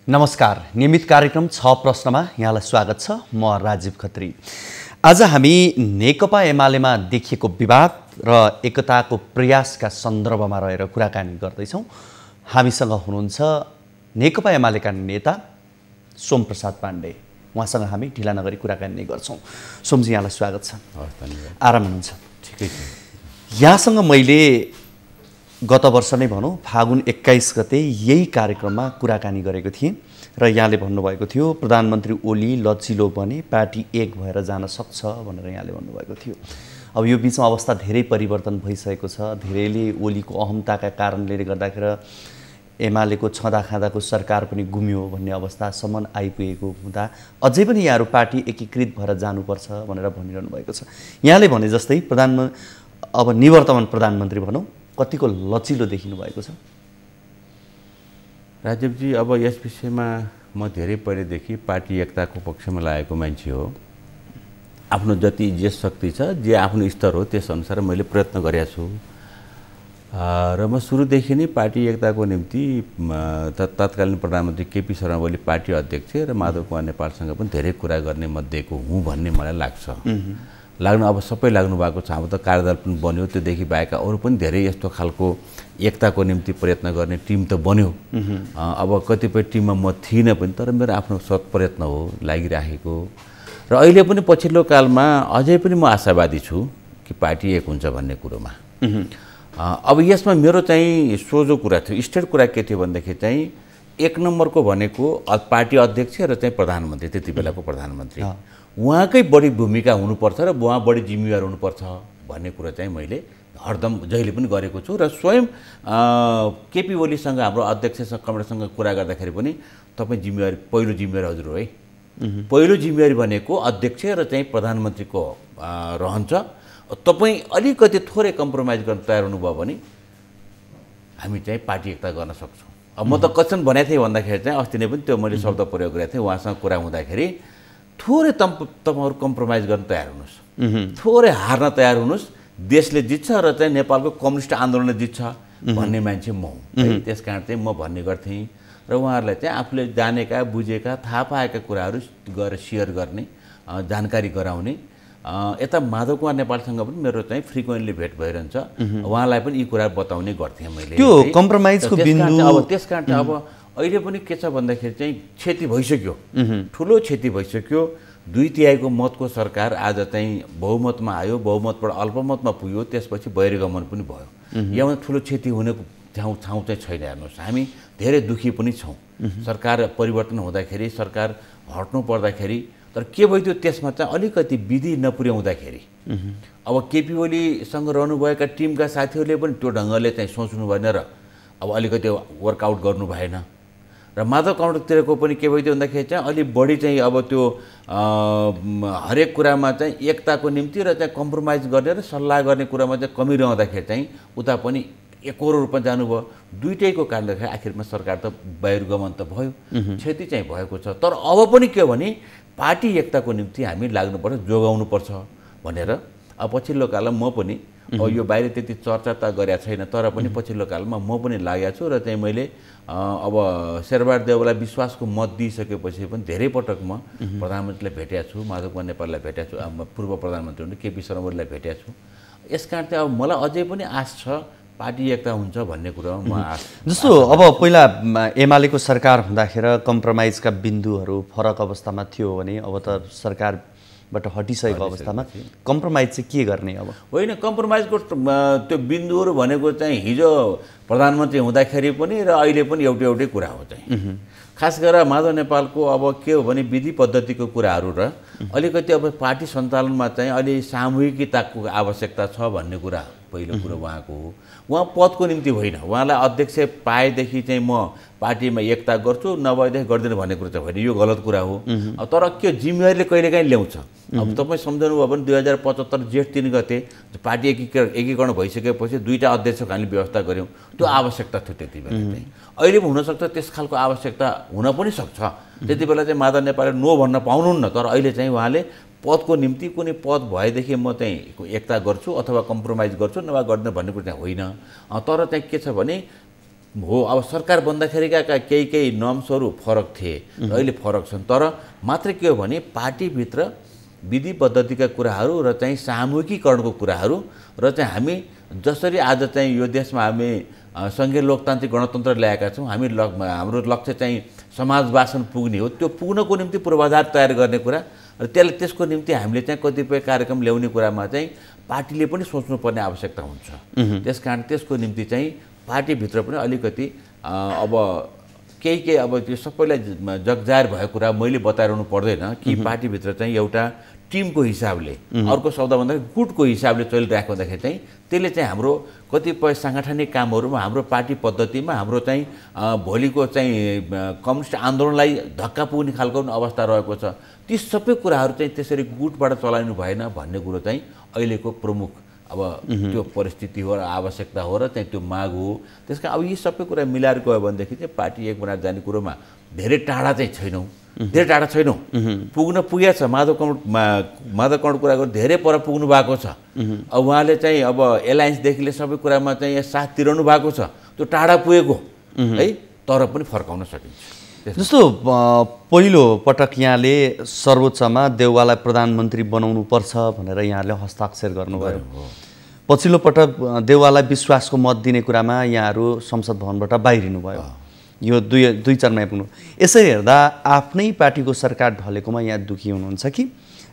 नमस्कार। नियमित कार्यक्रम 6 प्रश्नमा यहाँलाई स्वागत छ। म राजीव खत्री। आज हामी नेकपा एमालेमा देखिएको विवाद र एकताको प्रयासका सन्दर्भमा रहेर कुराकानी गर्दैछौँ। हामीसँग हुनुहुन्छ नेकपा एमालेका नेता सोमप्रसाद पाण्डे। उहाँसँग हामी ढिला नगरी कुराकानी नै गर्छौँ। सोमजी, यहाँलाई स्वागत छ। आराम हुनुहुन्छ? ठिकै छ। यहाँसँग मैले गत वर्ष नै भनौँ फागुन 21 गते यही कार्यक्रममा कुराकानी गरेको थिएँ र यहाँले भन्नुभएको थियो प्रधानमन्त्री ओली लचिलो बने पार्टी एक भएर जान सक्छ भनेर यहाँले भन्नुभएको थियो। अब यो बिचमा अवस्था धेरै परिवर्तन भइसकेको छ। धेरैले ओलीको अहमताका कारणले गर्दाखेरि एमालेको छँदा खाँदाको सरकार पनि गुम्यो भन्ने अवस्थासम्म आइपुगेको हुँदा अझै पनि यहाँहरू पार्टी एकीकृत भएर जानुपर्छ भनेर भनिरहनु भएको छ। यहाँले भने जस्तै अब निवर्तमान प्रधानमन्त्री भनौँ कतिको लचिलो देखिनु भएको छ? राजीवजी, अब यस विषयमा म धेरै पहिलेदेखि पार्टी एकताको पक्षमा लागेको मान्छे हो। आफ्नो जति जे शक्ति छ, जे आफ्नो स्तर हो त्यसअनुसार मैले प्रयत्न गरेको छु र म सुरुदेखि नै पार्टी एकताको निम्ति तत्कालीन प्रधानमन्त्री केपी शर्मा ओली पार्टी अध्यक्ष र माधव कुमार नेपालसँग पनि धेरै कुरा गर्ने मध्येको हुँ भन्ने मलाई लाग्छ। अब सबै लाग्नु भएको छ। अब त कार्यदल पनि बन्यो, त्योदेखि बाहेक अरू पनि धेरै यस्तो खालको एकताको निम्ति प्रयत्न गर्ने टिम त बन्यो। अब कतिपय टिममा म थिइनँ पनि, तर मेरो आफ्नो सत् प्रयत्न हो लागिराखेको र अहिले पनि पछिल्लो कालमा अझै पनि म आशावादी छु कि पार्टी एक हुन्छ भन्ने कुरोमा। अब यसमा मेरो चाहिँ सोझो कुरा थियो, स्ट्रेट कुरा के थियो भन्दाखेरि चाहिँ एक नम्बरको भनेको पार्टी अध्यक्ष र चाहिँ प्रधानमन्त्री, त्यति बेलाको प्रधानमन्त्री उहाँकै बढी भूमिका हुनुपर्छ र उहाँ बढी जिम्मेवार हुनुपर्छ भन्ने कुरा चाहिँ मैले हरदम जहिले पनि गरेको छु र स्वयं केपी ओलीसँग हाम्रो अध्यक्षसँग कमरेडसँग कुरा गर्दाखेरि पनि तपाईँ जिम्मेवारी पहिलो जिम्मेवारी हजुर हो है, पहिलो जिम्मेवारी भनेको अध्यक्ष र चाहिँ प्रधानमन्त्रीको रहन्छ। तपाईँ अलिकति थोरै कम्प्रोमाइज गर्न तयार हुनुभयो भने हामी चाहिँ पार्टी एकता गर्न सक्छौँ। अब म त कसरी भनेको थिएँ भन्दाखेरि चाहिँ अस्ति नै पनि त्यो मैले शब्द प्रयोग गरेको थिएँ उहाँसँग कुरा हुँदाखेरि, थोरै तपाईँहरू कम्प्रोमाइज गर्न तयार हुनुहोस्, थोरै हार्न तयार हुनुहोस्, देशले जित्छ र चाहिँ नेपालको कम्युनिस्ट आन्दोलनले जित्छ भन्ने मान्छे म हुँ। त्यस कारण चाहिँ म भन्ने गर्थेँ र उहाँहरूलाई चाहिँ आफूले जानेका बुझेका थाहा पाएका कुराहरू गएर सेयर गर्ने, जानकारी गराउने। यता माधव कुमार नेपालसँग पनि मेरो चाहिँ फ्रिक्वेन्टली भेट भइरहन्छ, उहाँलाई पनि यी कुरा बताउने गर्थेँ मैले। त्यो कम्प्रोमाइजको बिन्दु अब त्यस कारण चाहिँ अब अहिले पनि के छ भन्दाखेरि चाहिँ क्षति भइसक्यो, ठुलो क्षति भइसक्यो। 2/3 मतको सरकार आज चाहिँ बहुमतमा आयो, बहुमतबाट अल्पमतमा पुग्यो, त्यसपछि बहिर्गमन पनि भयो। यहाँ ठुलो क्षति हुनेको ठाउँ चाहिँ छैन। हेर्नुहोस्, हामी धेरै दुखी पनि छौँ। सरकार परिवर्तन हुँदाखेरि, सरकार हट्नु पर्दाखेरि, तर के भइदियो त्यसमा चाहिँ अलिकति विधि नपुर्याउँदाखेरि अब केपी ओलीसँग रहनुभएका टिमका साथीहरूले पनि त्यो ढङ्गले चाहिँ सोच्नु भएन र अब अलिकति वर्कआउट गर्नु भएन र माधव काउन्टरतिरको पनि के भइदियो भन्दाखेरि चाहिँ अलिक बढी चाहिँ अब त्यो हरेक कुरामा चाहिँ एकताको निम्ति र चाहिँ कम्प्रोमाइज गर्ने र सल्लाह गर्ने कुरामा चाहिँ कमी रहँदाखेरि चाहिँ उता पनि एकरो रूपमा जानुभयो। दुइटैको कारणले आखिरमा सरकार त बहिर्गमन त भयो, क्षति चाहिँ भएको छ। तर अब पनि के हो भने पार्टी एकताको निम्ति हामी लाग्नुपर्छ, जोगाउनुपर्छ भनेर अब पछिल्लो कालमा म पनि अब यो बाहिर त्यति चर्चा त गरेको छैन, तर पनि पछिल्लो कालमा म पनि लागेको छु र चाहिँ मैले अब शेरबहादुर देउवालाई विश्वासको मत दिइसकेपछि पनि धेरै पटक म प्रधानमन्त्रीलाई भेटेको छु, माधव कुमार नेपाललाई भेटेको छु, पूर्व प्रधानमन्त्री केपी शर्मा ओलीलाई भेटेको छु। यसकारण चाहिँ अब मलाई अझै पनि आश छ पार्टी एकता हुन्छ भन्ने कुरामा म आश। जस्तो अब पहिला एमालेको सरकार हुँदाखेरि कम्प्रोमाइजका बिन्दुहरू फरक अवस्थामा थियो भने अब त सरकारबाट हटिसकेको अवस्थामा कम्प्रोमाइज चाहिँ के गर्ने? अब होइन, कम्प्रोमाइजको त्यो बिन्दुहरू भनेको चाहिँ हिजो प्रधानमन्त्री हुँदाखेरि पनि र अहिले पनि एउटै कुरा हो चाहिँ। खास गरेर माधव नेपालको अब के हो भने विधि पद्धतिको कुराहरू र अलिकति अब पार्टी सञ्चालनमा चाहिँ अलि सामूहिकताको आवश्यकता छ भन्ने कुरा पहिलो कुरो उहाँको हो। उहाँ पदको निम्ति होइन, उहाँलाई अध्यक्ष पाएदेखि चाहिँ म पार्टीमा एकता गर्छु, नभएदेखि गर्दिनँ भन्ने कुरा चाहिँ होइन, यो गलत कुरा हो। तर के जिम्मेवारीले कहिलेकाहीँ ल्याउँछ। अब तपाईँ सम्झनु भयो भने 2075 जेठ 3 गते पार्टी एकीकरण भइसकेपछि 2टा अध्यक्षको हामीले व्यवस्था गऱ्यौँ, त्यो आवश्यकता थियो त्यति बेला चाहिँ। अहिले पनि हुनसक्छ त्यस खालको आवश्यकता हुन पनि सक्छ। त्यति बेला चाहिँ माधव नेपालले नो भन्न पाउनुहुन्न, तर अहिले चाहिँ उहाँले पदको निम्ति कुनै पद भएदेखि म चाहिँ एकता गर्छु अथवा कम्प्रोमाइज गर्छु नभए गर्दैन भन्ने कुरा चाहिँ होइन। तर चाहिँ के छ भने हो। अब सरकार बन्दाखेरिका केही नर्म्सहरू फरक थिए र अहिले फरक छन्, तर मात्र के हो भने पार्टीभित्र विधि पद्धतिका कुराहरू र चाहिँ सामूहिकीकरणको कुराहरू र चाहिँ हामी जसरी आज चाहिँ यो देशमा हामी सङ्घीय लोकतान्त्रिक गणतन्त्र ल्याएका छौँ, हाम्रो लक्ष्य चाहिँ समाजवासन पुग्ने हो। त्यो पुग्नको निम्ति पूर्वाधार तयार गर्ने कुरा र त्यसको निम्ति हामीले चाहिँ कतिपय कार्यक्रम ल्याउने कुरामा चाहिँ पार्टीले पनि सोच्नुपर्ने आवश्यकता हुन्छ। त्यसकारण त्यसको निम्ति चाहिँ पार्टीभित्र पनि अलिकति अब केही अब त्यो सबैलाई जगजाहेर भएको कुरा मैले बताइरहनु पर्दैन कि पार्टीभित्र चाहिँ एउटा टिमको हिसाबले, अर्को शब्द भन्दाखेरि गुटको हिसाबले चलिरहेको हुँदाखेरि चाहिँ त्यसले चाहिँ हाम्रो कतिपय साङ्गठनिक कामहरूमा, हाम्रो पार्टी पद्धतिमा, हाम्रो चाहिँ भोलिको चाहिँ कम्युनिस्ट आन्दोलनलाई धक्का पुग्ने खालको अवस्था रहेको छ। ती सबै कुराहरू चाहिँ त्यसरी गुटबाट चलाइनु भएन भन्ने कुरो चाहिँ अहिलेको प्रमुख अब त्यो परिस्थिति हो र आवश्यकता हो र चाहिँ त्यो माग हो। त्यसका अब यी सबै कुरा मिलाएर गयो भनेदेखि चाहिँ पार्टी एक बनाएर जाने कुरोमा धेरै टाढा चाहिँ छैनौँ, धेरै टाढा छैनौँ। पुगेछ माधव कमल कुरा गर्नु धेरै पर पुग्नु भएको छ। अब उहाँले चाहिँ अब एलायन्सदेखिले सबै कुरामा चाहिँ साथ तिराउनु भएको छ, त्यो टाढा पुगेको है, तर पनि फर्काउन सकिन्छ। जस्तो पहिलो पटक यहाँले सर्वोच्चमा देउवालाई प्रधानमन्त्री बनाउनु पर्छ भनेर यहाँले हस्ताक्षर गर्नुभयो। पछिल्लो पटक देउवालाई विश्वासको मत दिने कुरामा यहाँहरू संसद भवनबाट बाहिरिनु भयो। यो दुई चरणमा पुग्नु। यसै हेर्दा आफ्नै पार्टीको सरकार ढलेकोमा यहाँ दुखी हुनुहुन्छ कि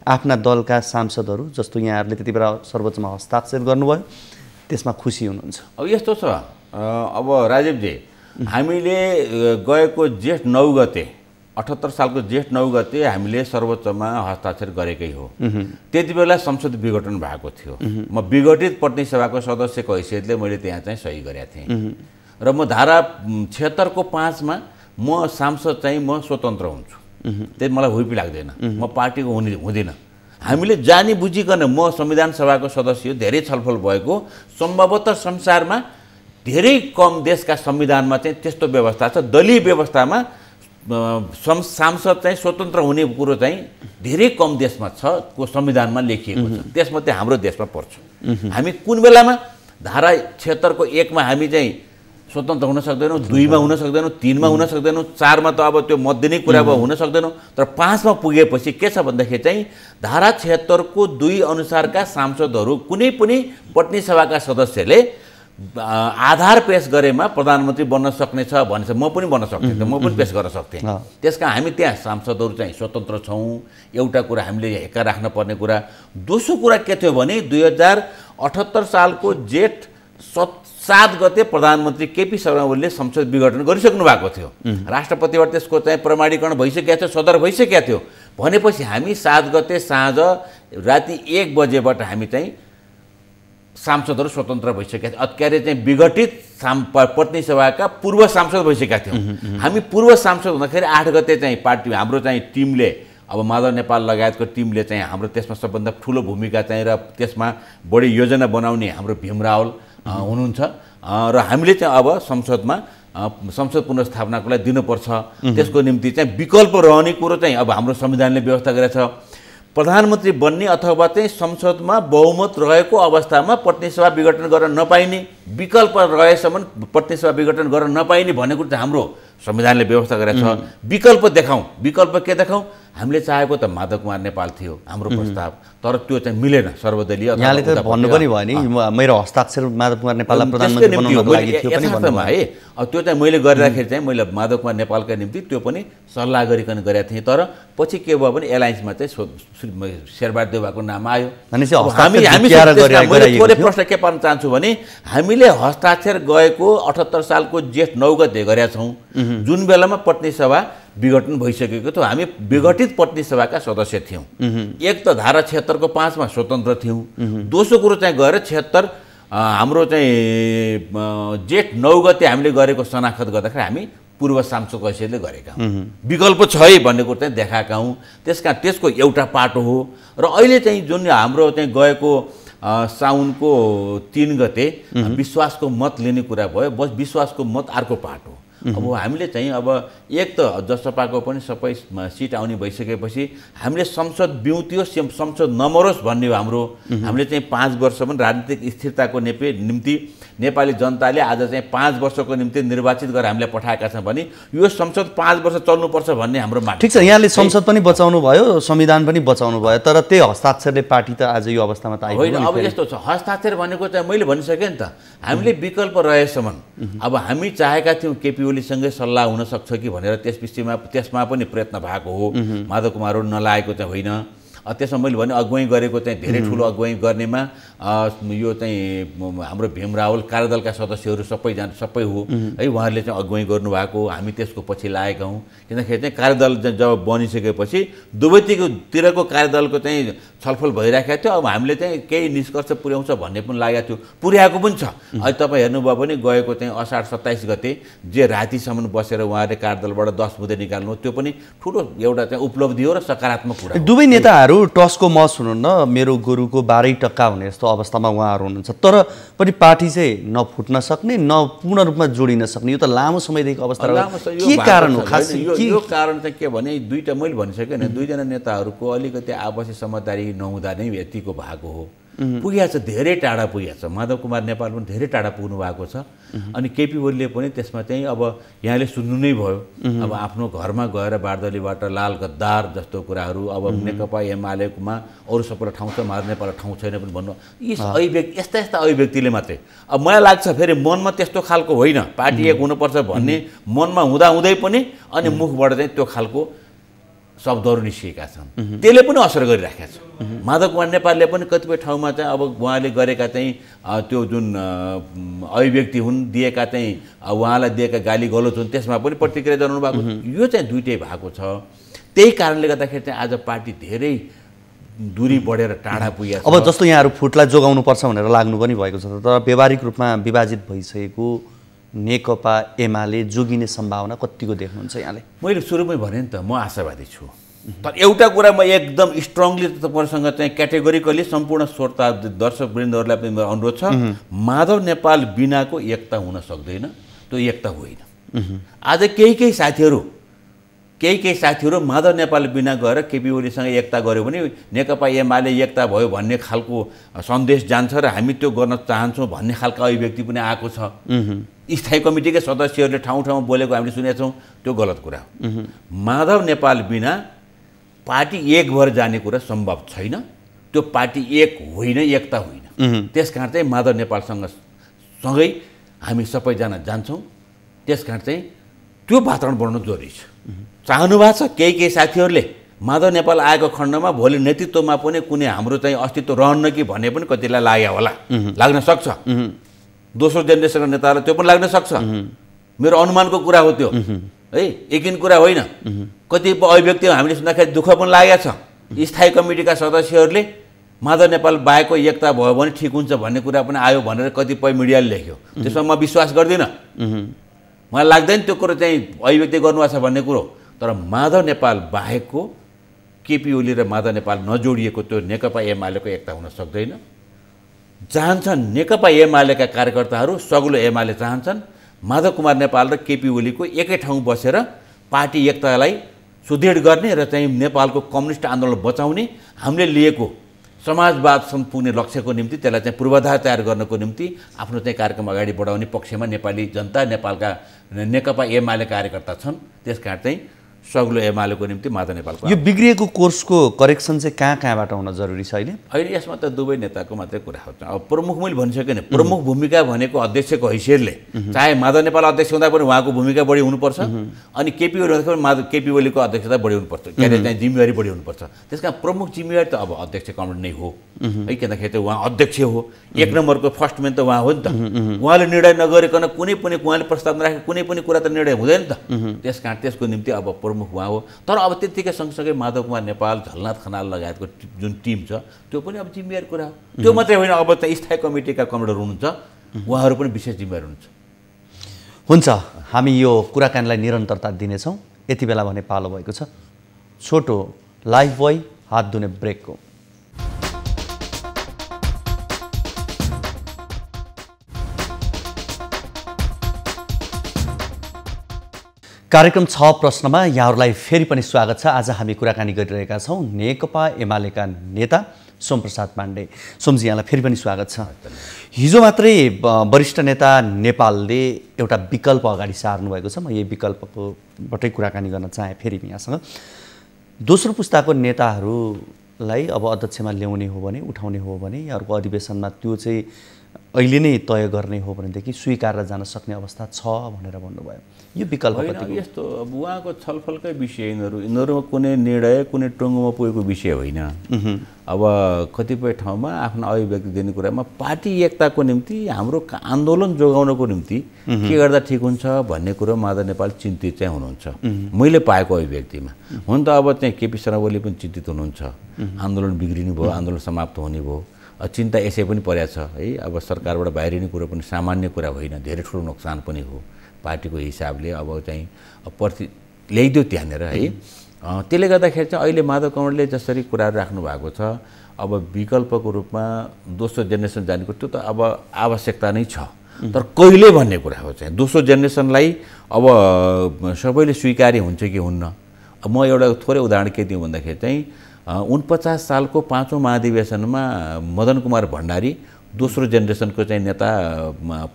आफ्ना दलका सांसदहरू जस्तो यहाँहरूले त्यति बेला सर्वोच्चमा हस्ताक्षर गर्नुभयो त्यसमा खुसी हुनुहुन्छ? अब यस्तो छ, अब राजीवजी, हामीले गएको जेठ 9 गते 78 सालको जेठ 9 गते हामीले सर्वोच्चमा हस्ताक्षर गरेकै हो। त्यति बेला संसद विघटन भएको थियो। म विघटित प्रतिनिधि सभाको सदस्यको हैसियतले मैले त्यहाँ चाहिँ सही गरेका थिएँ र म धारा 76 को 5 मा म सांसद चाहिँ म स्वतन्त्र हुन्छु। त्यही मलाई हुइपी लाग्दैन, म पार्टीको हुँदिनँ। हामीले जानी बुझिकन म संविधान सभाको सदस्य, धेरै छलफल भएको, सम्भवतः संसारमा धेरै कम देशका संविधानमा चाहिँ त्यस्तो व्यवस्था छ। दलीय व्यवस्थामा सांसद चाहिँ स्वतन्त्र हुने कुरो चाहिँ धेरै कम देशमा छ, को संविधानमा लेखिएको छ। त्यसमध्ये हाम्रो देशमा पर्छ। हामी कुन बेलामा धारा 76 को 1 मा हामी चाहिँ स्वतन्त्र हुन सक्दैनौँ, 2 मा हुन सक्दैनौँ, 3 मा हुन सक्दैनौँ, 4 मा त अब त्यो मत दिने कुरा अब हुन सक्दैनौँ, तर 5 मा पुगेपछि के छ भन्दाखेरि चाहिँ धारा 76 को 2 अनुसारका सांसदहरू कुनै पनि प्रतिनिधि सभाका सदस्यले आधार पेश गरेमा प्रधानमन्त्री बन्न सक्ने छ भनेछ। म पनि बन्न सक्थेँ, म पनि पेश गर्न सक्थेँ। त्यसका हामी त्यहाँ सांसदहरू चाहिँ स्वतन्त्र छौँ, एउटा कुरा हामीले हेक्का राख्न पर्ने कुरा। दोस्रो कुरा के थियो भने 2078 सालको जेठ 7 गते प्रधानमन्त्री केपी शर्मा ओलीले संसद विघटन गरिसक्नु भएको थियो। राष्ट्रपतिबाट त्यसको चाहिँ प्रमाणीकरण भइसकेको थियो, सदर भइसकेको थियो। भनेपछि हामी 7 गते साँझ राति 1 बजेबाट हामी चाहिँ सांसदहरू स्वतन्त्र भइसकेका थियौँ। अत्यारे चाहिँ विघटित प्रतिनिधि सभाका पूर्व सांसद भइसकेका थियौँ। हामी पूर्व सांसद हुँदाखेरि 8 गते चाहिँ पार्टी हाम्रो चाहिँ टिमले, अब माधव नेपाल लगायतको टिमले चाहिँ हाम्रो त्यसमा सबभन्दा ठुलो भूमिका चाहिँ र त्यसमा बढी योजना बनाउने हाम्रो भीम रावल हुनुहुन्छ र हामीले चाहिँ अब संसद पुनर्स्थापनाको लागि दिनुपर्छ। त्यसको निम्ति चाहिँ विकल्प रहने कुरो चाहिँ अब हाम्रो संविधानले व्यवस्था गरेको छ। प्रधानमन्त्री बन्ने अथवा चाहिँ संसदमा बहुमत रहेको अवस्थामा प्रतिनिधि सभा विघटन गर्न नपाइने, विकल्प रहेसम्म प्रतिनिधि सभा विघटन गर्न नपाइने भन्ने कुरो चाहिँ हाम्रो संविधानले व्यवस्था गरेको छ। विकल्प देखाउँ, विकल्प के देखाउँ? हामीले चाहेको त माधव कुमार नेपाल थियो हाम्रो प्रस्ताव, तर त्यो चाहिँ मिलेन सर्वदलीय। यहाँले त भन्नु पनि भयो नि मेरो हस्ताक्षर माधव कुमार नेपाललाई प्रधानमन्त्री बनाउनको लागि थियो पनि भन्नु है। अब त्यो चाहिँ मैले गरिराखेर चाहिँ मैले माधव कुमार नेपालका निम्ति त्यो पनि सल्लाह गरिकन गरेका थिएँ। तर पछि के भयो भने एलायन्समा चाहिँ शेरबहादुर देउवाको नाम आयो। मैले थोरै प्रश्न के पार्न चाहन्छु भने हामीले हस्ताक्षर गएको 78 सालको जेठ 9 गते गरेका छौँ, जुन बेलामा प्रतिनिधि सभा विघटन भइसकेको थियो। हामी विघटित प्रतिनिधि सभाका सदस्य थियौँ। एक त धारा 76 को 5 मा स्वतन्त्र थियौँ। दोस्रो कुरो चाहिँ गएर 76 हाम्रो चाहिँ जेठ 9 गते हामीले गरेको शनाखत गर्दाखेरि हामी पूर्व सांसदको हैसियतले गरेका हौँ। विकल्प छ है भन्ने कुरो चाहिँ देखाएका हौँ। त्यसको एउटा पाटो हो। र अहिले चाहिँ जुन हाम्रो चाहिँ गएको साउनको 3 गते विश्वासको मत लिने कुरा भयो, बस विश्वासको मत अर्को पाटो। अब हामीले चाहिँ अब एक त जसपाको पनि सबै सिट आउने भइसकेपछि हामीले संसद बिउत्यो संसद नमरोस् भन्ने हो हाम्रो। हामीले चाहिँ 5 वर्षसम्म राजनीतिक स्थिरताको निम्ति नेपाली जनताले आज चाहिँ 5 वर्षको निम्ति निर्वाचित गरेर हामीलाई पठाएका छन् भने यो संसद 5 वर्ष चल्नुपर्छ भन्ने हाम्रो माग। ठिक छ, यहाँले संसद पनि बचाउनु भयो, संविधान पनि बचाउनु भयो, तर त्यही हस्ताक्षरले पार्टी त आज यो अवस्थामा त होइन। अब यस्तो छ, हस्ताक्षर भनेको चाहिँ मैले भनिसकेँ नि त, हामीले विकल्प रहेसम्म अब हामी चाहेका थियौँ केपी ओलीसँगै सल्लाह हुन सक्छ कि भनेर त्यसमा पनि प्रयत्न भएको हो। माधव कुमार नलागेको चाहिँ होइन। त्यसमा मैले भने अगुवाई गरेको चाहिँ धेरै ठुलो अगुवाई गर्नेमा यो चाहिँ हाम्रो भीम रावल कार्यदलका सदस्यहरू सबै हो है, उहाँहरूले चाहिँ अगुवाई गर्नुभएको, हामी त्यसको पछि लागेका हौँ। किनकि चाहिँ कार्यदल जब बनिसकेपछि दुवैतिरको कार्यदलको चाहिँ छलफल भइरहेको थियो। अब हामीले चाहिँ केही निष्कर्ष पुर्याउँछ भन्ने पनि लागेको थियो, पुर्याएको पनि छ। अहिले तपाईँ हेर्नुभयो भने गएको चाहिँ असार 27 गते जे रातिसम्म बसेर उहाँहरूले कार्यदलबाट 10 बुँदे निकाल्नु, त्यो पनि ठुलो एउटा चाहिँ उपलब्धि हो र सकारात्मक कुरा हो। दुवै नेताहरू टसको मस हुनुहुन्न, मेरो गोरुको 12% हुने यस्तो अवस्थामा उहाँहरू हुनुहुन्छ, तर पनि पार्टी चाहिँ नफुट्न सक्ने, न पूर्ण रूपमा जोडिन सक्ने, यो त लामो समयदेखि अवस्था के कारण हो? खास यो कारण चाहिँ के भने दुईटा मैले भनिसकेँ नि, दुईजना नेताहरूको अलिकति आपसी समझदारी नहुँदा नै यतिको भएको हो। पुगेको छ, धेरै टाढा पुगेको छ। माधव कुमार नेपाल पनि धेरै टाढा पुग्नु भएको छ। अनि केपी ओलीले पनि त्यसमा चाहिँ अब यहाँले सुन्नु नै भयो, अब आफ्नो घरमा गएर बारदलीबाट लाल गद्दार जस्तो कुराहरू, अब नेकपा एमालेकोमा अरू सबैलाई ठाउँ छ, माधव नेपाललाई ठाउँ छैन पनि भन्नु, यी अभिव्यक्ति यस्ता अभिव्यक्तिले मात्रै। अब मलाई लाग्छ फेरि मनमा त्यस्तो खालको होइन, पार्टी एक हुनुपर्छ भन्ने मनमा हुँदै पनि अनि मुखबाट चाहिँ त्यो खालको शब्दहरू निस्किएका छन्, त्यसले पनि असर गरिराखेको छ। माधव कुमार नेपालले पनि कतिपय ठाउँमा चाहिँ अब उहाँले गरेका चाहिँ त्यो जुन अभिव्यक्ति हुन्, दिएका चाहिँ उहाँलाई दिएका गाली गलौज हुन्, त्यसमा पनि प्रतिक्रिया जनाउनु भएको। यो चाहिँ दुइटै भएको छ। त्यही कारणले गर्दाखेरि चाहिँ आज पार्टी धेरै दूरी बढेर टाढा पुगेको छ। अब जस्तो यहाँहरू फुटलाई जोगाउनुपर्छ भनेर लाग्नु पनि भएको छ, तर व्यावहारिक रूपमा विभाजित भइसकेको नेकपा एमाले जोगिने सम्भावना कतिको देख्नुहुन्छ यहाँले? मैले सुरुमै भने नि त म आशावादी छु, तर एउटा कुरा म एकदम स्ट्रङली तपाईँसँग चाहिँ क्याटेगोरिकली सम्पूर्ण श्रोता दर्शकवृन्दहरूलाई पनि अनुरोध छ, माधव नेपाल बिनाको एकता हुन सक्दैन, त्यो एकता होइन। आज केही साथीहरू माधव नेपाल बिना गएर केपी ओलीसँग एकता गर्यो भने नेकपा एमाले एकता भयो भन्ने खालको सन्देश जान्छ र हामी त्यो गर्न चाहन्छौँ भन्ने खालको अभिव्यक्ति पनि आएको छ। स्थायी कमिटीकै सदस्यहरूले ठाउँ बोलेको हामीले सुनेका छौँ, त्यो गलत कुरा हो। माधव नेपाल बिना पार्टी एक भएर जाने कुरा सम्भव छैन, त्यो पार्टी एक होइन, एकता होइन। त्यसकारण चाहिँ माधव नेपालसँगै हामी सबैजना जान्छौँ। त्यसकारण चाहिँ त्यो वातावरण बनाउनु जरुरी छ। चाहनु भएको छ केही साथीहरूले माधव नेपाल आएको खण्डमा भोलि नेतृत्वमा पनि कुनै हाम्रो चाहिँ अस्तित्व रहन्न कि भन्ने पनि कतिलाई लाग्यो होला, लाग्न सक्छ। दोस्रो जेनेरेसनको नेताहरूलाई त्यो पनि लाग्न सक्छ। मेरो अनुमानको कुरा हो त्यो है, यकिन कुरा होइन। कतिपय अभिव्यक्ति हामीले सुन्दाखेरि दुःख पनि लागेको छ। स्थायी कमिटीका सदस्यहरूले माधव नेपाल बाहेकको एकता भयो भने ठिक हुन्छ भन्ने कुरा पनि आयो भनेर कतिपय मिडियाले लेख्यो। त्यसमा म विश्वास गर्दिनँ, मलाई लाग्दैन त्यो कुरो चाहिँ अभिव्यक्ति गर्नुभएको छ भन्ने कुरो। तर माधव नेपाल बाहेकको केपी ओली र माधव नेपाल नजोडिएको त्यो नेकपा एमालेको एकता हुन सक्दैन। चाहन्छन् नेकपा एमालेका कार्यकर्ताहरू, सग्लो एमाले चाहन्छन् माधव कुमार नेपाल र केपी ओलीको एकै ठाउँ बसेर पार्टी एकतालाई सुदृढ गर्ने र चाहिँ नेपालको कम्युनिस्ट आन्दोलन बचाउने, हामीले लिएको समाजवादसम्म पुग्ने लक्ष्यको निम्ति, त्यसलाई चाहिँ पूर्वाधार तयार गर्नको निम्ति आफ्नो चाहिँ कार्यक्रम अगाडि बढाउने पक्षमा नेपाली जनता, नेपालका नेकपा एमाले कार्यकर्ता छन्। त्यसकारण चाहिँ सग्लो एमालेको निम्ति माधव नेपालको यो बिग्रिएको कोर्सको करेक्सन चाहिँ कहाँबाट हुन जरुरी छ अहिले? अहिले यसमा त दुवै नेताको मात्रै कुरा हो। अब प्रमुख मैले भनिसकेँ नि, प्रमुख भूमिका भनेको अध्यक्षको हैसियतले, चाहे माधव नेपाल अध्यक्ष हुँदा पनि उहाँको भूमिका बढी हुनुपर्छ, अनि केपी ओली हुँदा पनि केपी ओलीको अध्यक्षता बढी हुनुपर्छ, के अरे चाहिँ जिम्मेवारी बढी हुनुपर्छ। त्यस कारण प्रमुख जिम्मेवारी त अब अध्यक्ष कमरेड नै हो है, किनखेरि चाहिँ उहाँ अध्यक्ष हो, एक नम्बरको फर्स्ट म्यान त उहाँ हो नि त। उहाँले निर्णय नगरिकन कुनै पनि उहाँले प्रस्ताव नराखेको कुनै पनि कुरा त निर्णय हुँदैन नि त। त्यस कारण त्यसको निम्ति अब प्रमुख उहाँ हो। तर अब त्यतिकै सँगसँगै माधव कुमार नेपाल, झलनाथ खनाल लगायतको जुन टिम छ त्यो पनि अब जिम्मेवारी कुरा हो। त्यो मात्रै होइन, अब चाहिँ स्थायी कमिटीका कमरेडर हुनुहुन्छ, उहाँहरू पनि विशेष जिम्मेवारी हुन्छ। हामी यो कुराकानीलाई निरन्तरता दिनेछौँ। यति बेला भने पालो भएको छ छोटो लाइफ बोय हात धुने ब्रेकको। कार्यक्रम 6 प्रश्नमा यहाँहरूलाई फेरि पनि स्वागत छ। आज हामी कुराकानी गरिरहेका छौँ नेकपा एमालेका नेता सोमप्रसाद पाण्डे। सोमजी, यहाँलाई फेरि पनि स्वागत छ। हिजो मात्रै वरिष्ठ नेता नेपालले एउटा विकल्प अगाडि सार्नु भएको छ। म यही विकल्पकोबाटै कुराकानी गर्न चाहे फेरि यहाँसँग। दोस्रो पुस्ताको नेताहरूलाई अब अध्यक्षमा ल्याउने हो भने, उठाउने हो भने, यहाँहरूको अधिवेशनमा त्यो चाहिँ अहिले नै तय गर्ने हो भनेदेखि स्वीकारेर जान सक्ने अवस्था छ भनेर भन्नुभयो। यो विकल्प होइन, यस्तो अब उहाँको छलफलकै विषय यिनीहरूमा कुनै निर्णय कुनै टुङ्गोमा पुगेको विषय होइन। अब कतिपय ठाउँमा आफ्नो अभिव्यक्ति दिने कुरामा पार्टी एकताको निम्ति, हाम्रो आन्दोलन जोगाउनको निम्ति के गर्दा ठिक हुन्छ भन्ने कुरो माधव नेपाल चिन्तित चाहिँ हुनुहुन्छ। मैले पाएको अभिव्यक्तिमा हुन त अब चाहिँ केपी शर्मा ओली पनि चिन्तित हुनुहुन्छ। आन्दोलन बिग्रिने भयो, आन्दोलन समाप्त हुने भयो, चिन्ता यसै पनि परेको छ है। अब सरकारबाट बाहिरिने कुरो पनि सामान्य कुरा होइन, धेरै ठुलो नोक्सान पनि हो पार्टीको हिसाबले। अब चाहिँ प्रति ल्याइदियो त्यहाँनिर है। त्यसले गर्दाखेरि चाहिँ अहिले माधव कमलले जसरी कुराहरू राख्नु भएको छ, अब विकल्पको रूपमा दोस्रो जेनेरेसन जानेको त्यो त अब आवश्यकता नै छ। तर कहिले भन्ने कुरा हो चाहिँ दोस्रो जेनेरेसनलाई अब सबैले स्वीकार्य हुन्छ कि हुन्न। अब म एउटा थोरै उदाहरण के दिउँ भन्दाखेरि चाहिँ 49 सालको 5औं महाधिवेशनमा मदन कुमार भण्डारी दोस्रो जेनेरेसनको चाहिँ नेता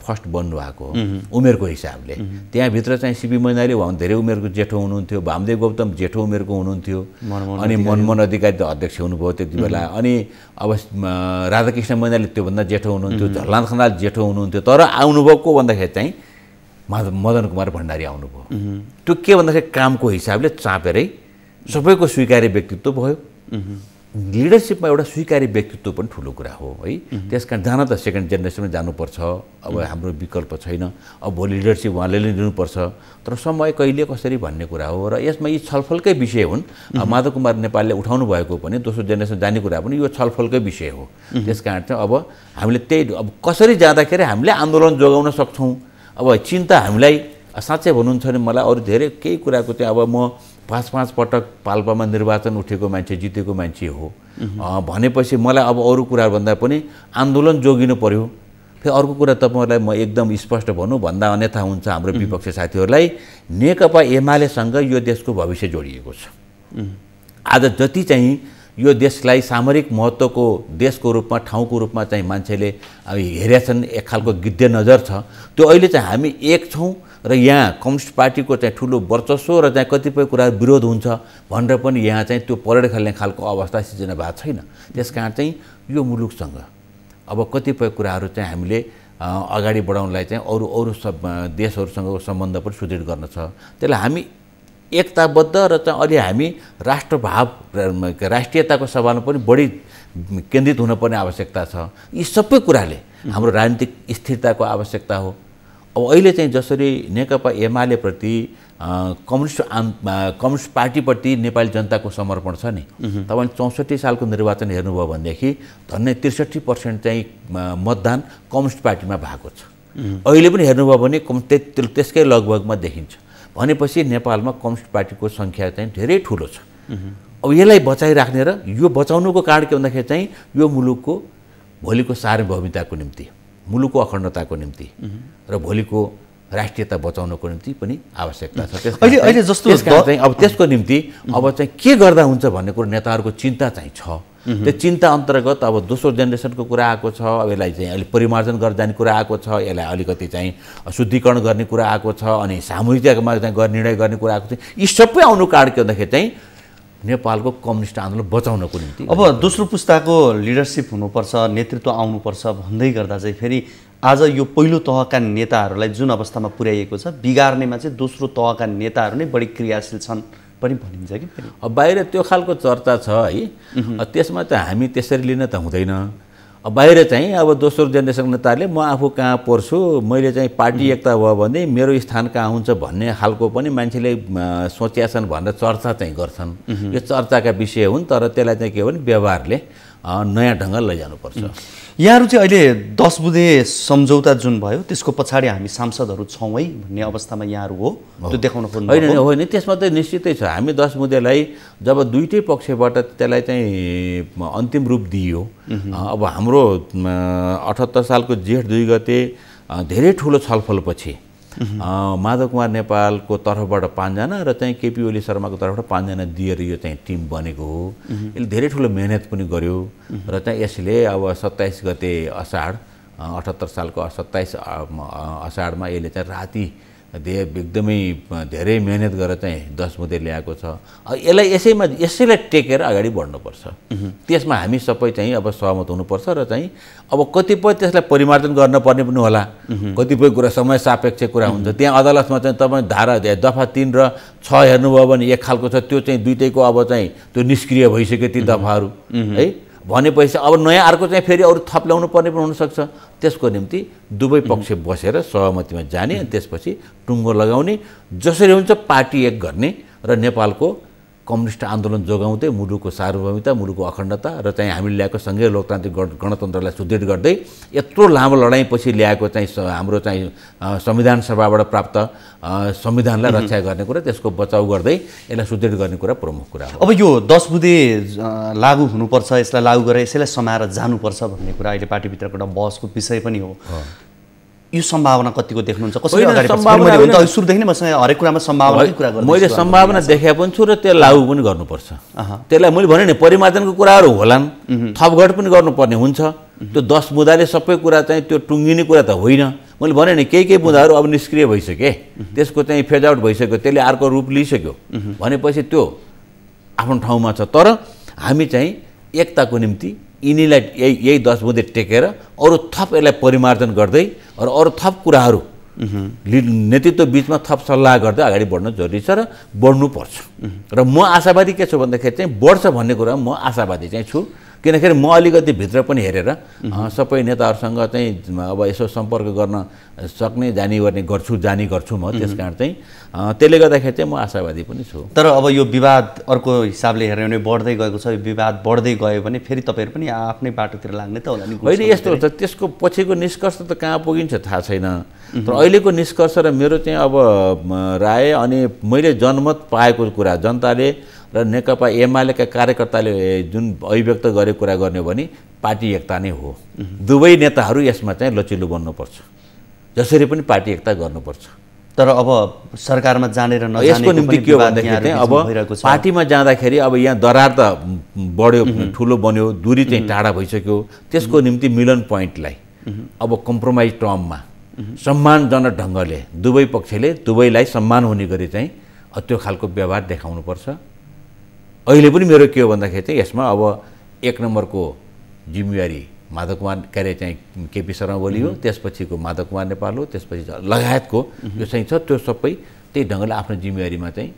फर्स्ट बन्नुभएको उमेरको हिसाबले। त्यहाँभित्र चाहिँ सीपी मैनाली उहाँ धेरै उमेरको जेठो हुनुहुन्थ्यो, वामदेव गौतम जेठो उमेरको हुनुहुन्थ्यो, अनि मनमोहन अधिकारी त अध्यक्ष हुनुभयो त्यति बेला, अनि अब राधाकृष्ण मैनाली त्योभन्दा जेठो हुनुहुन्थ्यो, झलनाथ खनाल जेठो हुनुहुन्थ्यो। तर आउनुभयो को भन्दाखेरि चाहिँ मदन कुमार भण्डारी आउनुभयो। त्यो के भन्दाखेरि कामको हिसाबले चापेरै सबैको स्वीकार्य व्यक्तित्व भयो। लिडरसिपमा एउटा स्वीकार्य व्यक्तित्व पनि ठुलो कुरा हो है। त्यस कारण जान त सेकेन्ड जेनेरेसनमा जानुपर्छ। अब हाम्रो विकल्प छैन। अब भोलि लिडरसिप उहाँले नै लिनुपर्छ। तर समय कहिले कसरी भन्ने कुरा हो र यसमा यी छलफलकै विषय हुन्। माधव कुमार नेपालले उठाउनु भएको पनि दोस्रो जेनेरेसन जाने कुरा पनि यो छलफलकै विषय हो। त्यस कारण चाहिँ अब हामीले त्यही अब कसरी जाँदाखेरि हामीले आन्दोलन जोगाउन सक्छौँ। अब चिन्ता हामीलाई साँच्चै भन्नुहुन्छ भने मलाई अरू धेरै केही कुराको चाहिँ अब म 5 पटक पाल्पामा निर्वाचन उठेको मान्छे, जितेको मान्छे हो भनेपछि मलाई अब अरू कुराभन्दा पनि आन्दोलन जोगिनु पर्यो। फेरि अर्को कुरा तपाईँहरूलाई म एकदम स्पष्ट भनौँ भन्दा अन्यथा हुन्छ हाम्रो विपक्षी साथीहरूलाई, नेकपा एमालेसँग यो देशको भविष्य जोडिएको छ। आज जति चाहिँ यो देशलाई सामरिक महत्त्वको देशको रूपमा, ठाउँको रूपमा चाहिँ मान्छेले हेरेका छन्, एक खालको गिद्धे नजर छ, त्यो अहिले चाहिँ हामी एक छौँ र यहाँ कम्युनिस्ट पार्टीको चाहिँ ठुलो वर्चस्व र चाहिँ कतिपय कुरा विरोध हुन्छ भनेर पनि यहाँ चाहिँ त्यो परेड खेल्ने खालको अवस्था सिर्जना भएको छैन। त्यस कारण चाहिँ यो मुलुकसँग अब कतिपय कुराहरू चाहिँ हामीले अगाडि बढाउनलाई चाहिँ अरू सब देशहरूसँगको सम्बन्ध पनि सुदृढ गर्न छ। त्यसलाई हामी एकताबद्ध र चाहिँ अलि हामी राष्ट्रभाव राष्ट्रियताको सवालमा पनि बढी केन्द्रित हुनुपर्ने आवश्यकता छ। यी सबै कुराले हाम्रो राजनीतिक स्थिरताको आवश्यकता हो। अब अहिले चाहिँ जसरी नेकपा एमालेप्रति कम्युनिस्ट पार्टीप्रति नेपाली जनताको समर्पण छ नि, तपाईँले 64 सालको निर्वाचन हेर्नुभयो भनेदेखि धन्य 63% चाहिँ मतदान कम्युनिस्ट पार्टीमा भएको छ। अहिले पनि हेर्नुभयो भने त्यसकै लगभगमा देखिन्छ। भनेपछि नेपालमा कम्युनिस्ट पार्टीको सङ्ख्या चाहिँ धेरै ठुलो छ। अब यसलाई बचाइराख्ने र यो बचाउनुको कारण के भन्दाखेरि चाहिँ यो मुलुकको भोलिको सार्वभौमिकताको निम्ति, मुलुकको अखण्डताको निम्ति र भोलिको राष्ट्रियता बचाउनको निम्ति पनि आवश्यकता छ। अहिले जस्तो चाहिँ अब त्यसको निम्ति अब चाहिँ के गर्दा हुन्छ भन्ने कुरो नेताहरूको चिन्ता चाहिँ छ। त्यो चिन्ता अन्तर्गत अब दोस्रो जेनेरेसनको कुरा आएको छ। अब यसलाई चाहिँ अलिक परिमार्जन गरेर जाने कुरा आएको छ, यसलाई अलिकति चाहिँ शुद्धिकरण गर्ने कुरा आएको छ, अनि सामूहिकतामा चाहिँ निर्णय गर्ने कुरा आएको छ। यी सबै आउनु कारण के भन्दाखेरि चाहिँ नेपालको कम्युनिस्ट आन्दोलन बचाउनको निम्ति अब दोस्रो पुस्ताको लिडरसिप हुनुपर्छ, नेतृत्व आउनुपर्छ भन्दै गर्दा चाहिँ फेरि आज यो पहिलो तहका नेताहरूलाई जुन अवस्थामा पुर्याइएको छ, बिगार्नेमा चाहिँ दोस्रो तहका नेताहरू नै बढी क्रियाशील छन् पनि भनिन्छ कि फेरि। अब बाहिर त्यो खालको चर्चा छ है। त्यसमा चाहिँ हामी त्यसरी लिन त हुँदैन। अब बाहिर चाहिँ अब दोस्रो जेनेरेसन नेताहरूले म आफू कहाँ पर्छु, मैले चाहिँ पार्टी एकता भयो भने मेरो स्थान कहाँ हुन्छ भन्ने खालको पनि मान्छेले सोचेका छन् भनेर चर्चा चाहिँ गर्छन्। यो चर्चाका विषय हुन्। तर त्यसलाई चाहिँ के हो भने व्यवहारले नयाँ ढङ्गले लैजानुपर्छ। यहाँहरू चाहिँ अहिले 10 बुँदे सम्झौता जुन भयो त्यसको पछाडि हामी सांसदहरू छौँ है भन्ने अवस्थामा यहाँहरू हो, त्यो देखाउन खोज्नु होइन। त्यसमा त निश्चितै छ। हामी 10 बुँदेलाई जब दुईटै पक्षबाट त्यसलाई चाहिँ अन्तिम रूप दिइयो, अब हाम्रो 78 सालको जेठ 2 गते धेरै ठुलो छलफलपछि माधव कुमार नेपालको तर्फबाट 5 जना र चाहिँ केपी ओली शर्माको तर्फबाट 5 जना दिएर यो चाहिँ टिम बनेको हो। यसले धेरै ठुलो मेहनत पनि गर्यो र चाहिँ यसले अब 27 गते असाढ 78 सालको 27 असाढमा यसले चाहिँ राति एकदमै धेरै मेहनत गरेर चाहिँ 10 बुँदे ल्याएको छ। यसैलाई टेकेर अगाडि बढ्नुपर्छ। त्यसमा हामी सबै चाहिँ अब सहमत हुनुपर्छ र चाहिँ अब कतिपय त्यसलाई परिमार्जन गर्नुपर्ने पनि होला। कतिपय कुरा समय सापेक्ष कुरा हुन्छ। त्यहाँ अदालतमा चाहिँ तपाईँ धारा दफा 3 र 6 हेर्नुभयो भने एक खालको छ, त्यो चाहिँ दुईटैको अब चाहिँ त्यो निष्क्रिय भइसक्यो ती दफाहरू है। भनेपछि अब नयाँ अर्को चाहिँ फेरि अरू थप ल्याउनु पर्ने पनि हुनसक्छ। त्यसको निम्ति दुवै पक्ष बसेर सहमतिमा जाने अनि त्यसपछि टुङ्गो लगाउने, जसरी हुन्छ पार्टी एक गर्ने र नेपालको कम्युनिस्ट आन्दोलन जोगाउँदै मुलुकको सार्वभौमिकता, मुलुकको अखण्डता र चाहिँ हामीले ल्याएको सँगै लोकतान्त्रिक गणतन्त्रलाई सुदृढ गर्दै यत्रो लामो लडाइँपछि ल्याएको चाहिँ हाम्रो चाहिँ संविधान सभाबाट प्राप्त संविधानलाई रक्षा गर्ने कुरा, त्यसको बचाउ गर्दै यसलाई सुदृढ गर्ने कुरा प्रमुख कुरा हो। अब यो 10 बुँदे लागू हुनुपर्छ, यसलाई लागू गरेर यसैलाई समाएर जानुपर्छ भन्ने कुरा अहिले पार्टीभित्रको एउटा बहसको विषय पनि हो। यो सम्भावना कतिको देख्नुहुन्छ? कसरी अगाडि बढ्छ? सुरुदेखि नै मसँग हरेक कुरामा सम्भावनाकै कुरा गर्छु। मैले सम्भावना देखेको पनि छु र त्यो लागू पनि गर्नुपर्छ। त्यसलाई मैले भने नि परिमार्जनको कुराहरू होलान्, थपघट पनि गर्नुपर्ने हुन्छ। त्यो 10 बुँदाले सबै कुरा चाहिँ त्यो टुङ्गिने कुरा त होइन। मैले भने नि केही बुँदाहरू अब निष्क्रिय भइसके, त्यसको चाहिँ फेज आउट भइसक्यो, त्यसले अर्को रूप लिइसक्यो भनेपछि त्यो आफ्नो ठाउँमा छ। तर हामी चाहिँ एकताको निम्ति यिनीलाई यही 10 बुँदे टेकेर अरू थप यसलाई परिमार्जन गर्दै र अरू थप कुराहरू नेतृत्व बिचमा थप सल्लाह गर्दै अगाडि बढ्न जरुरी छ र बढ्नुपर्छ। र म आशावादी के छु भन्दाखेरि चाहिँ बढ्छ भन्ने कुरा म आशावादी चाहिँ छु। किनकि म अलिकति भित्र पनि हेरेर सबै नेताहरूसँग चाहिँ अब यसो सम्पर्क गर्न सक्ने जाने गर्छु म। त्यसकारण चाहिँ त्यसले गर्दाखेरि चाहिँ म आशावादी पनि छु। तर अब यो विवाद अर्को हिसाबले हेर्यो भने बढ्दै गएको छ। यो विवाद बढ्दै गयो भने फेरि तपाईँहरू पनि आफ्नै बाटोतिर लाग्ने त होला नि। होइन, यस्तो हुन्छ। त्यसको पछिको निष्कर्ष त कहाँ पुगिन्छ थाहा छैन। तर अहिलेको निष्कर्ष र मेरो चाहिँ अब राय अनि मैले जनमत पाएको कुरा, जनताले र नेकपा एमालेका कार्यकर्ताले जुन अभिव्यक्त गरेको कुरा गर्ने हो भने पार्टी एकता नै हो। दुवै नेताहरू यसमा चाहिँ लचिलो बन्नुपर्छ, जसरी पनि पार्टी एकता गर्नुपर्छ। तर अब सरकारमा जानेर नजाने यसको निम्ति के हो भन्दाखेरि चाहिँ अब पार्टीमा जाँदाखेरि अब यहाँ दरार त बढ्यो, ठुलो बन्यो, दूरी चाहिँ टाढा भइसक्यो। त्यसको निम्ति मिलन पोइन्टलाई अब कम्प्रोमाइज टर्ममा सम्मानजनक ढङ्गले दुवै पक्षले दुवैलाई सम्मान हुने गरी चाहिँ त्यो खालको व्यवहार देखाउनुपर्छ। अहिले पनि मेरो के हो भन्दाखेरि चाहिँ यसमा अब 1 नम्बरको जिम्मेवारी माधव कुमार चाहिँ केपी शर्मा ओली हो, त्यसपछिको माधव कुमार नेपाल हो, त्यसपछि लगायतको यो चाहिँ छ। त्यो सबै त्यही ढङ्गले आफ्नो जिम्मेवारीमा चाहिँ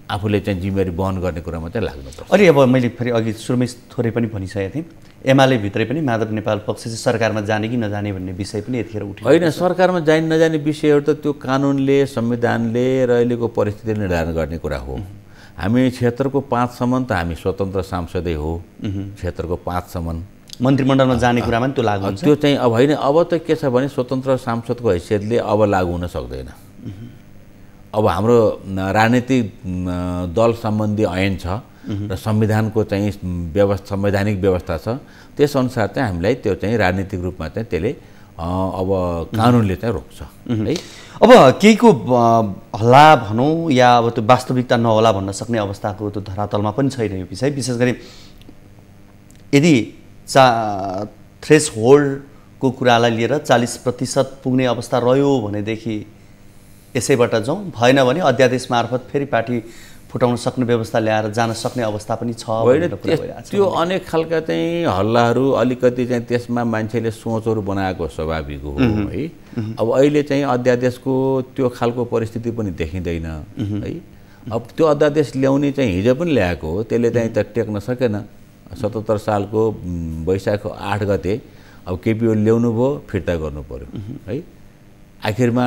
आफूले चाहिँ जिम्मेवारी वहन गर्ने कुरामा चाहिँ लाग्नुपर्छ। अनि अब मैले फेरि अघि सुरुमै थोरै पनि भनिसकेको थिएँ, एमाले भित्रै पनि माधव नेपाल पक्ष चाहिँ सरकारमा जाने कि नजाने भन्ने विषय पनि यतिखेर उठ्यो। होइन, सरकारमा जाने नजाने विषयहरू त त्यो कानुनले, संविधानले र अहिलेको परिस्थितिले निर्धारण गर्ने कुरा हो। हामी क्षेत्रको 5 सम्म त हामी स्वतन्त्र सांसदै हो। क्षेत्रको 5 सम्म मन्त्रीमण्डलमा जाने कुरामा पनि त्यो लागु हुन्छ। त्यो चाहिँ अब होइन, अब त के छ भने स्वतन्त्र सांसदको हैसियतले अब लागु हुन सक्दैन। अब हाम्रो राजनीतिक दल सम्बन्धी ऐन छ र संविधानको चाहिँ संवैधानिक व्यवस्था छ। त्यसअनुसार चाहिँ हामीलाई त्यो चाहिँ राजनीतिक रूपमा चाहिँ त्यसले अब कानुनले चाहिँ रोक्छ है। अब केहीको हल्ला भनौँ या अब त्यो वास्तविकता नहोला भन्न सक्ने अवस्थाको त्यो धरातलमा पनि छैन यो विषय। विशेष गरी यदि थ्रेस होल्डको कुरालाई लिएर 40% पुग्ने अवस्था रह्यो भनेदेखि यसैबाट जाउँ, भएन भने अध्यादेश मार्फत फेरि पार्टी फुटाउन सक्ने व्यवस्था ल्याएर जान सक्ने अवस्था पनि छ। त्यो अनेक खालका चाहिँ हल्लाहरू अलिकति चाहिँ त्यसमा मान्छेले सोचहरू बनाएको स्वाभाविक हो है। अब अहिले चाहिँ अध्यादेशको त्यो खालको परिस्थिति पनि देखिँदैन है। अब त्यो अध्यादेश ल्याउने चाहिँ हिजो पनि ल्याएको हो, त्यसले चाहिँ त टेक्न सकेन। 77 सालको वैशाख 8 गते अब केपी ओली ल्याउनु भयो, फिर्ता गर्नु पर्यो है। आखिरमा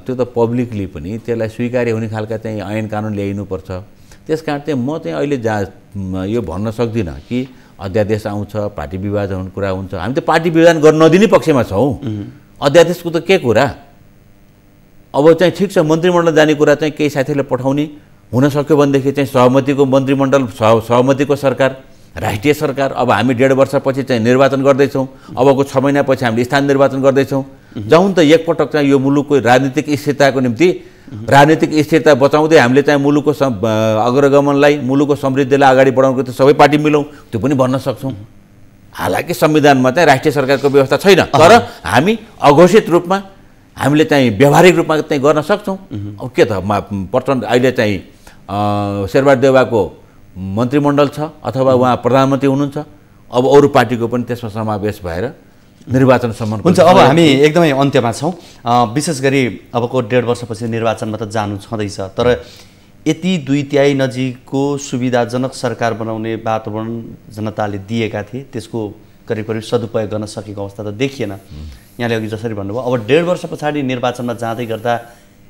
त्यो त पब्लिकली पनि त्यसलाई स्वीकार्य हुने खालका चाहिँ ऐन कानुन ल्याइनुपर्छ। त्यसकारण चाहिँ म चाहिँ अहिले यो भन्न सक्दिनँ कि अध्यादेश आउँछ, पार्टी विभाजन हुने कुरा हुन्छ। हामी त पार्टी विभाजन गर्न नदिने पक्षमा छौँ। अध्यादेशको त के कुरा। अब चाहिँ ठिक छ, मन्त्रीमण्डल जाने कुरा चाहिँ केही साथीहरूले पठाउने हुन सक्यो भनेदेखि चाहिँ सहमतिको मन्त्रीमण्डल, सहमतिको सरकार, राष्ट्रिय सरकार। अब हामी 1.5 वर्षपछि चाहिँ निर्वाचन गर्दैछौँ। अबको 6 महिनापछि हामीले स्थानीय निर्वाचन गर्दैछौँ। जाउँ त एकपटक चाहिँ यो मुलुकको राजनीतिक स्थिरताको निम्ति राजनीतिक स्थिरता बचाउँदै हामीले चाहिँ मुलुकको अग्रगमनलाई मुलुकको समृद्धिलाई अगाडि बढाउनको त सबै पार्टी मिलौँ त्यो पनि भन्न सक्छौँ। हालाकि संविधानमा चाहिँ राष्ट्रिय सरकारको व्यवस्था छैन, तर हामी अघोषित रूपमा हामीले चाहिँ व्यावहारिक रूपमा चाहिँ गर्न सक्छौँ। अब के त प्रचण्ड अहिले चाहिँ शेरबहादुर देउवाको मन्त्रीमण्डल छ अथवा उहाँ प्रधानमन्त्री हुनुहुन्छ, अब अरू पार्टीको पनि त्यसमा समावेश भएर निर्वाचनसम्म हुन्छ। अब हामी एकदमै अन्त्यमा छौँ। विशेष गरी अबको 1.5 वर्षपछि निर्वाचनमा त जानु छँदैछ, तर यति 2/3 नजिकको सुविधाजनक सरकार बनाउने वातावरण जनताले दिएका थिए, त्यसको करिब सदुपयोग गर्न सकेको अवस्था त देखिएन। यहाँले अघि जसरी भन्नुभयो अब 1.5 वर्ष पछाडि निर्वाचनमा जाँदै गर्दा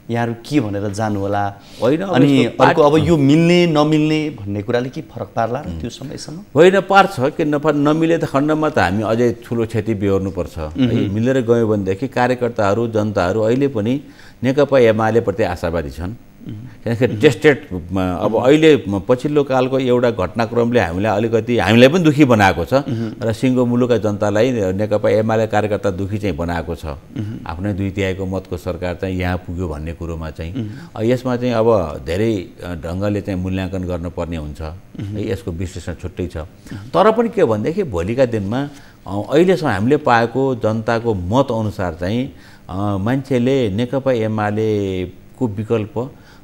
यहाँहरू के भनेर जानु होला होइन, अनि अर्को अब यो मिल्ने नमिल्ने भन्ने कुराले के फरक पार्ला र त्यो समयसम्म? होइन, पार्छ कि नमिले त खण्डमा त हामी अझै ठुलो क्षति बेहोर्नुपर्छ। मिलेर गयो भनेदेखि कार्यकर्ताहरू जनताहरू अहिले पनि नेकपा एमालेप्रति आशावादी छन्। किनकि टेस्टेड अब अहिले पछिल्लो कालको एउटा घटनाक्रमले हामीलाई पनि दुःखी बनाएको छ र सिङ्गो मुलुकका जनतालाई नेकपा एमाले कार्यकर्ता दुःखी चाहिँ बनाएको छ। आफ्नै 2/3 मतको सरकार चाहिँ यहाँ पुग्यो भन्ने कुरोमा चाहिँ यसमा चाहिँ अब धेरै ढङ्गले चाहिँ मूल्याङ्कन गर्नुपर्ने हुन्छ। यसको विश्लेषण छुट्टै छ। तर पनि के भनेदेखि भोलिका दिनमा अहिलेसम्म हामीले पाएको जनताको मत अनुसार चाहिँ मान्छेले नेकपा एमालेको विकल्प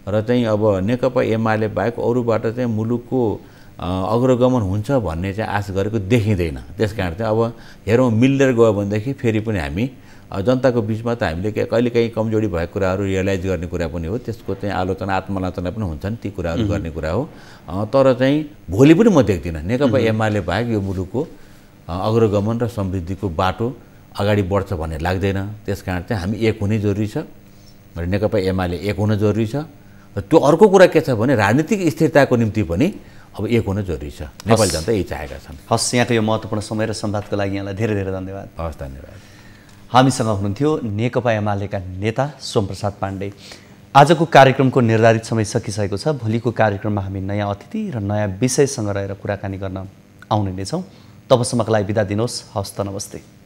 र चाहिँ अब नेकपा एमाले बाहेक अरूबाट चाहिँ मुलुकको अग्रगमन हुन्छ भन्ने चाहिँ आश गरेको देखिँदैन। त्यसकारण चाहिँ अब हेरौँ मिलेर गयो भनेदेखि फेरि पनि हामी जनताको बिचमा त हामीले कहिलेकाहीँ कमजोरी भएको कुराहरू रियलाइज गर्ने कुरा पनि हो, त्यसको चाहिँ आलोचना आत्मआलोचना पनि हुन्छन्, ती कुराहरू गर्ने कुरा हो। तर चाहिँ भोलि पनि म देख्दिनँ नेकपा एमाले बाहेक यो मुलुकको अग्रगमन र समृद्धिको बाटो अगाडि बढ्छ भन्ने लाग्दैन। त्यसकारण चाहिँ हामी एक हुनै जरुरी छ र नेकपा एमाले एक हुन जरुरी छ। र त्यो अर्को कुरा के छ भने राजनीतिक स्थिरताको निम्ति पनि अब एक हुन जरुरी छ। नेपाली जनता यही चाहेका छन्। हस्, यहाँको यो महत्त्वपूर्ण समय र संवादको लागि यहाँलाई धेरै धेरै धन्यवाद। हस्, धन्यवाद। हामीसँग हुनुहुन्थ्यो नेकपा एमालेका नेता सोमप्रसाद पाण्डे। आजको कार्यक्रमको निर्धारित समय सकिसकेको छ। भोलिको कार्यक्रममा हामी नयाँ अतिथि र नयाँ विषयसँग रहेर कुराकानी गर्न आउने नै छौँ। तबसम्मको लागि बिदा दिनुहोस्। हवस् त, नमस्ते।